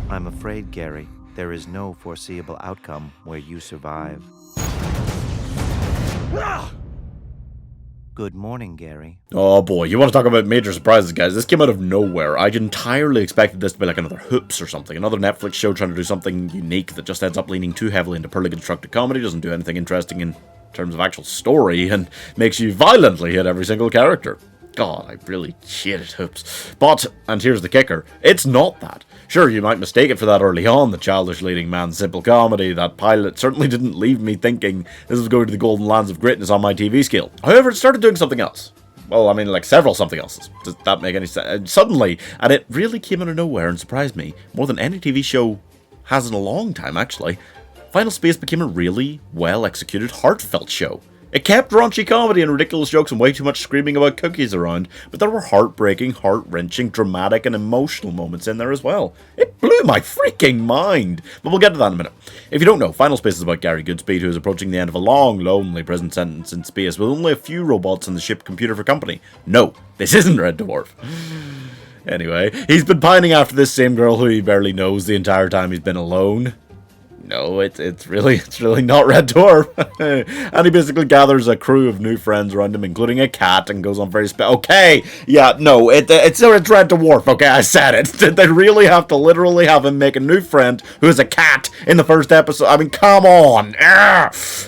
I'm afraid, Gary, there is no foreseeable outcome where you survive. Good morning, Gary. Oh boy, you want to talk about major surprises, guys. This came out of nowhere. I entirely expected this to be like another Hoops or something. Another Netflix show trying to do something unique that just ends up leaning too heavily into poorly constructed comedy, doesn't do anything interesting in terms of actual story, and makes you violently hit every single character. God, I really hated Hoops. But, and here's the kicker, it's not that. Sure, you might mistake it for that early on, the childish leading man's simple comedy. That pilot certainly didn't leave me thinking this was going to the golden lands of greatness on my TV scale. However, it started doing something else. Well, I mean, like several something elses. Does that make any sense? Suddenly, and it really came out of nowhere and surprised me, more than any TV show has in a long time, actually. Final Space became a really well-executed, heartfelt show. It kept raunchy comedy and ridiculous jokes and way too much screaming about cookies around, but there were heartbreaking, heart-wrenching, dramatic, and emotional moments in there as well. It blew my freaking mind! But we'll get to that in a minute. If you don't know, Final Space is about Gary Goodspeed, who is approaching the end of a long, lonely prison sentence in space with only a few robots and the ship computer for company. No, this isn't Red Dwarf. Anyway, he's been pining after this same girl who he barely knows the entire time he's been alone. No, it's really not Red Dwarf. And he basically gathers a crew of new friends around him, including a cat, and goes on very okay, yeah, no, it's Red Dwarf, okay, I said it. Did they really have to literally have him make a new friend who is a cat in the first episode? I mean, come on.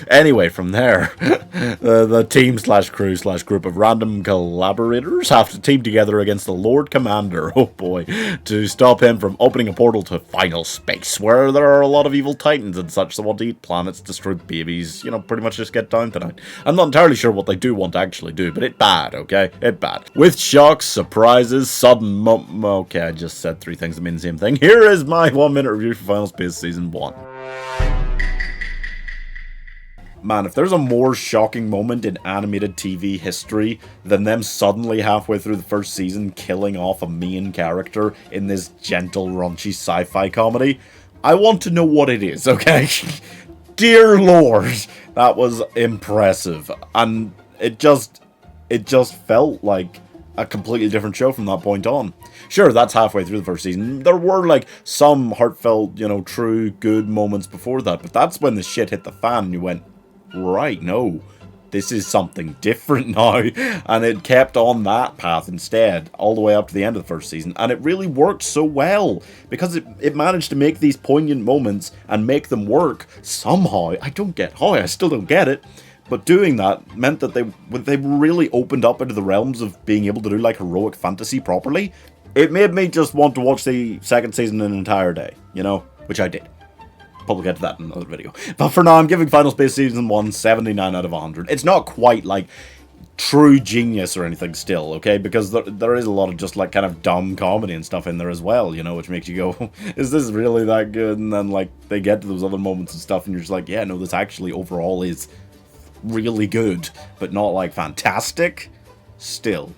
Anyway, from there, the team / crew / group of random collaborators have to team together against the Lord Commander, oh boy, to stop him from opening a portal to Final Space, where there are a lot of evil titans and such that want to eat planets, destroy babies, you know, pretty much just get down tonight. I'm not entirely sure what they do want to actually do, but it's bad, okay? It's bad. With shocks, surprises, sudden okay, I just said three things that mean the same thing. Here is my 1 minute review for Final Space Season 1. Man, if there's a more shocking moment in animated TV history than them suddenly halfway through the first season killing off a main character in this gentle, raunchy sci-fi comedy, I want to know what it is, okay? Dear Lord, that was impressive, and it just felt like a completely different show from that point on. Sure, that's halfway through the first season. There were, like, some heartfelt, you know, true, good moments before that, but that's when the shit hit the fan and you went, right, no, this is something different now, and it kept on that path instead, all the way up to the end of the first season, and it really worked so well, because it managed to make these poignant moments and make them work somehow. I don't get how, I still don't get it, but doing that meant that they really opened up into the realms of being able to do, like, heroic fantasy properly. It made me just want to watch the second season an entire day, you know, which I did. Probably get to that in another video. But for now, I'm giving Final Space Season 1 79 out of 100. It's not quite like true genius or anything still, okay? Because there is a lot of just like kind of dumb comedy and stuff in there as well, you know, which makes you go, is this really that good? And then like they get to those other moments and stuff and you're just like, yeah, no, this actually overall is really good, but not like fantastic. Still,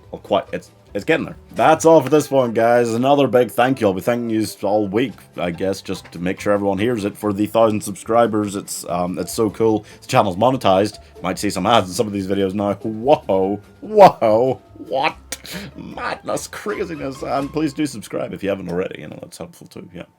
well, quite, it's getting there. That's all for this one, guys. Another big thank you. I'll be thanking you all week, I guess, just to make sure everyone hears it. For the 1,000 subscribers, it's so cool. The channel's monetized. Might see some ads in some of these videos now. Whoa, what? Madness, craziness. And please do subscribe if you haven't already. You know, that's helpful too, yeah.